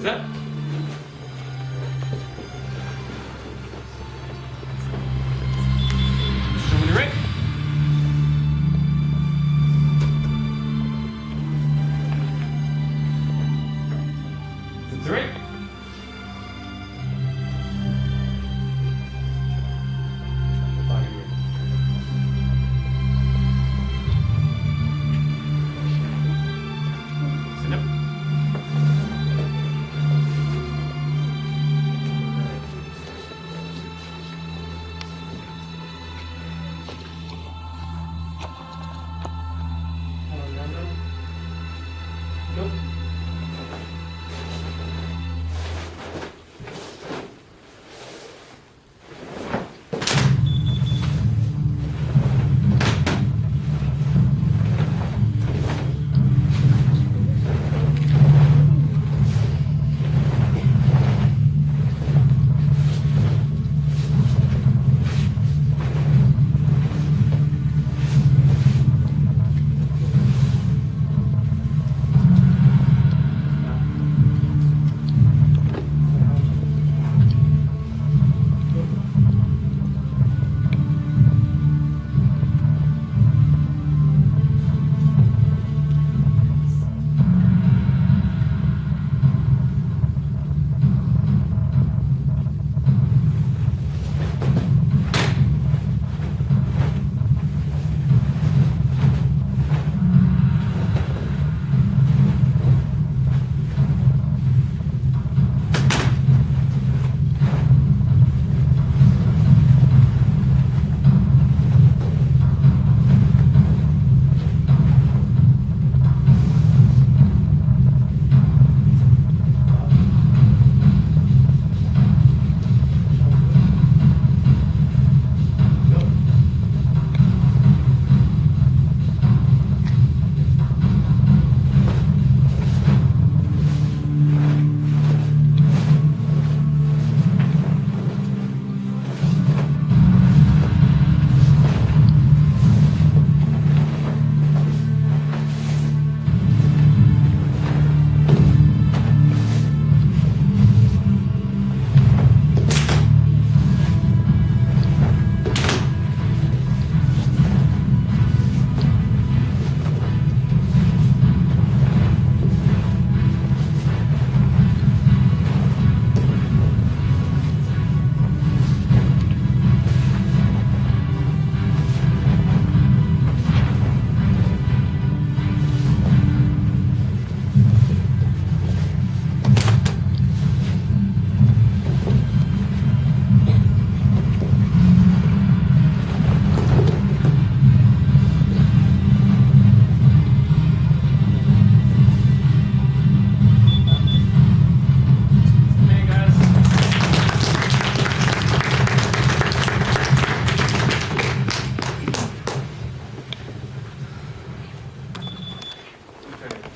Step. Show me the right. To the right. Stand up. Nope.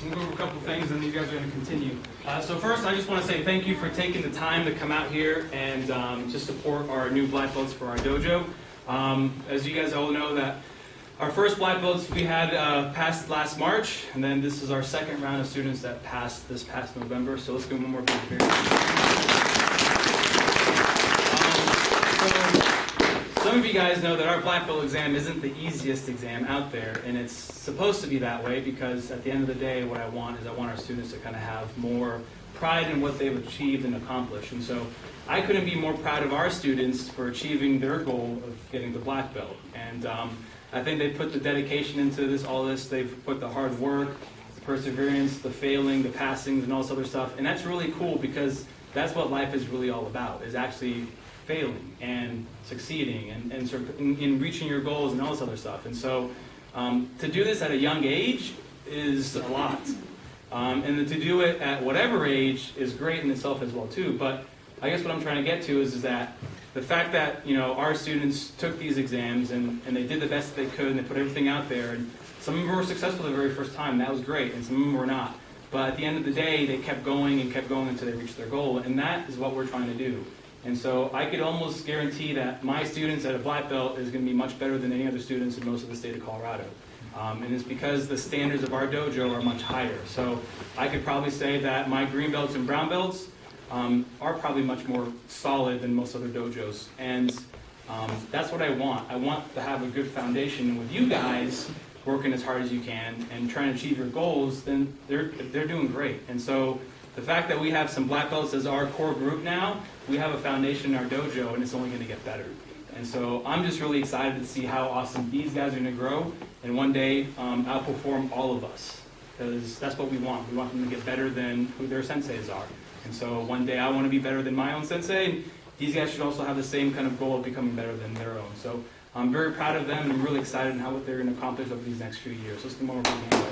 We'll go over a couple things and then you guys are going to continue. So first, I just want to say thank you for taking the time to come out here and to support our new black belts for our dojo. As you guys all know, that our first black belts we had passed last March, and then this is our second round of students that passed this past November. So let's give them one more big cheer. Some of you guys know that our black belt exam isn't the easiest exam out there, and it's supposed to be that way because at the end of the day, what I want is I want our students to kind of have more pride in what they've achieved and accomplished. And so I couldn't be more proud of our students for achieving their goal of getting the black belt. And I think they put the dedication into this, all this. They've put the hard work, the perseverance, the failing, the passings, and all this other stuff. And that's really cool because that's what life is really all about, is actually failing and succeeding and sort of in reaching your goals and all this other stuff. And so to do this at a young age is a lot. And to do it at whatever age is great in itself as well too. But I guess what I'm trying to get to is that the fact that our students took these exams and they did the best that they could and they put everything out there, and some of them were successful the very first time, that was great, and some of them were not. But at the end of the day, they kept going and kept going until they reached their goal, and that is what we're trying to do. And so I could almost guarantee that my students at a black belt is going to be much better than any other students in most of the state of Colorado. And it's because the standards of our dojo are much higher. So I could probably say that my green belts and brown belts are probably much more solid than most other dojos. And that's what I want. I want to have a good foundation. And with you guys working as hard as you can and trying to achieve your goals, then they're doing great. And so the fact that we have some black belts as our core group now, we have a foundation in our dojo, and it's only going to get better. And so I'm just really excited to see how awesome these guys are going to grow and one day outperform all of us, because that's what we want. We want them to get better than who their senseis are. And so one day I want to be better than my own sensei, and these guys should also have the same kind of goal of becoming better than their own. So I'm very proud of them, and I'm really excited on what they're going to accomplish over these next few years. Let's do more for you guys.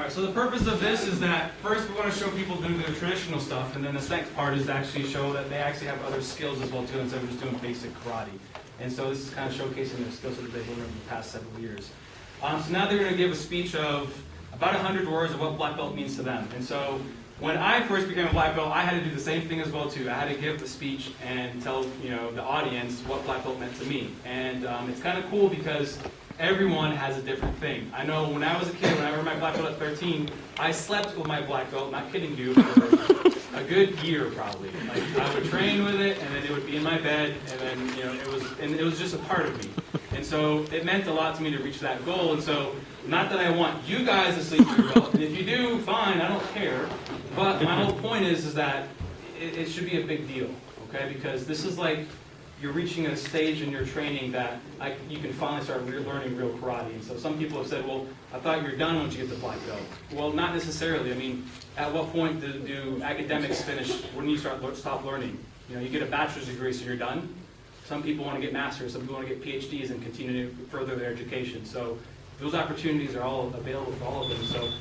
So the purpose of this is that first we want to show people doing their traditional stuff, and then the next part is to actually show that they actually have other skills as well too, instead of just doing basic karate. And so this is kind of showcasing their skills that they've learned over the past several years. So now they're going to give a speech of about 100 words of what black belt means to them. And so when I first became a black belt, I had to do the same thing as well too. I had to give the speech and tell the audience what black belt meant to me. And it's kind of cool because everyone has a different thing. I know when I was a kid, when I earned my black belt at 13, I slept with my black belt, not kidding you, for a good year probably. Like, I would train with it, and then it would be in my bed, and then it was just a part of me. And so it meant a lot to me to reach that goal. And so, not that I want you guys to sleep with your belt, and if you do, fine, I don't care. But my whole point is that it should be a big deal, okay? Because this is like you're reaching a stage in your training that you can finally start learning real karate. And so some people have said, well, I thought you're done once you get the black belt. Well, not necessarily. I mean, at what point do academics finish? When do you stop learning? You get a bachelor's degree, so you're done. Some people want to get masters. Some people want to get PhDs and continue to further their education. So those opportunities are all available for all of them. So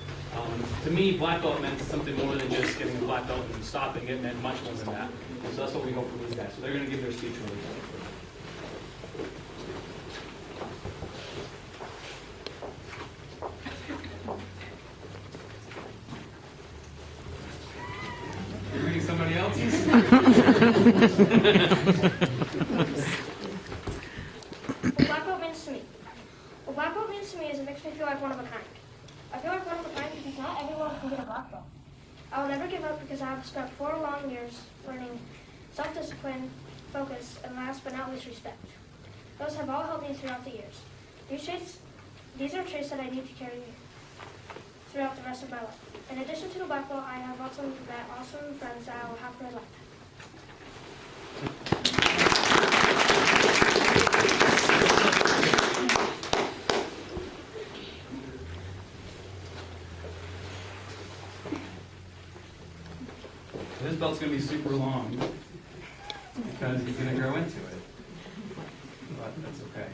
to me, black belt meant something more than just getting a black belt and stopping. It meant much more than that. And so that's what we hope for these guys. So they're going to give their speech really well. You're reading somebody else's? What black belt means to me. What black belt means to me is it makes me feel like one of a kind. I feel like one of a kind because not everyone can get a black belt. I will never give up because I have spent 4 long years learning self-discipline, focus, and last but not least, respect. Those have all helped me throughout the years. These are traits that I need to carry throughout the rest of my life. In addition to the black belt, I have also met awesome friends that I will have for life. This belt's going to be super long because he's going to grow into it. But that's okay.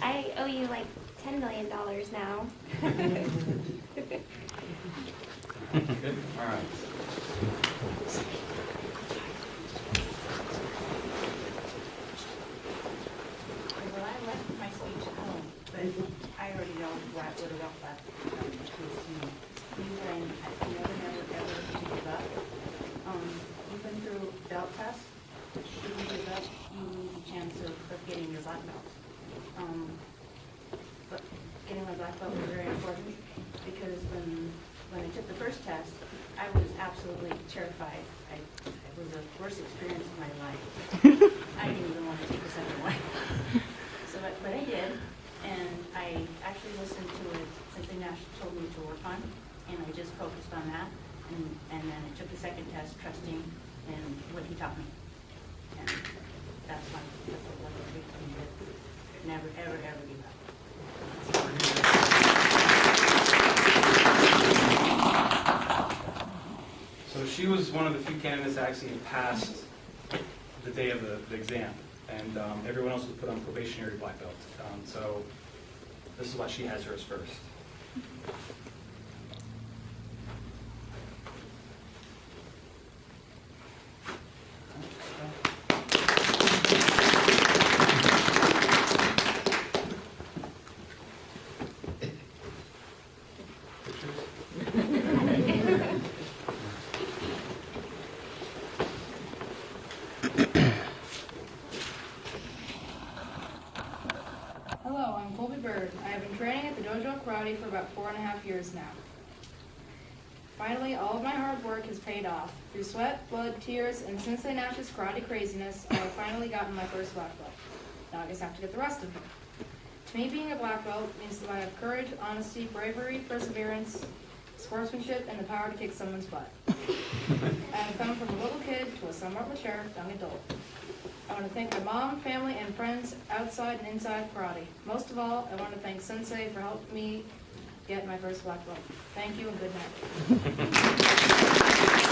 I owe you like $10 million now. Good. All right. Well, I left my never, never, ever to give up. Even through belt tests, if you give up, you lose the chance of getting your black belt. But getting my black belt was very important because when I took the first test, I was absolutely terrified. It was the worst experience of my life. I didn't even want to take the second one. But I did, and I actually listened to what Sensei Nash told me to work on, and I just focused on that, and then I took the second test, trusting in what he taught me. And that's what big thing did. Never, ever, ever give up. So she was one of the few candidates that actually passed the day of the exam, and everyone else was put on probationary black belt. So this is why she has hers first. Hello, I'm Colby Bird. I have been training at the Dojo Karate for about 4.5 years now. Finally, all of my hard work has paid off. Through sweat, blood, tears, and Sensei Nash's karate craziness, I have finally gotten my first black belt. Now I just have to get the rest of them. To me, being a black belt means that I have courage, honesty, bravery, perseverance, sportsmanship, and the power to kick someone's butt. I have come from a little kid to a somewhat mature young adult. I want to thank my mom, family, and friends outside and inside karate. Most of all, I want to thank Sensei for helping me get my first black belt. Thank you and good night.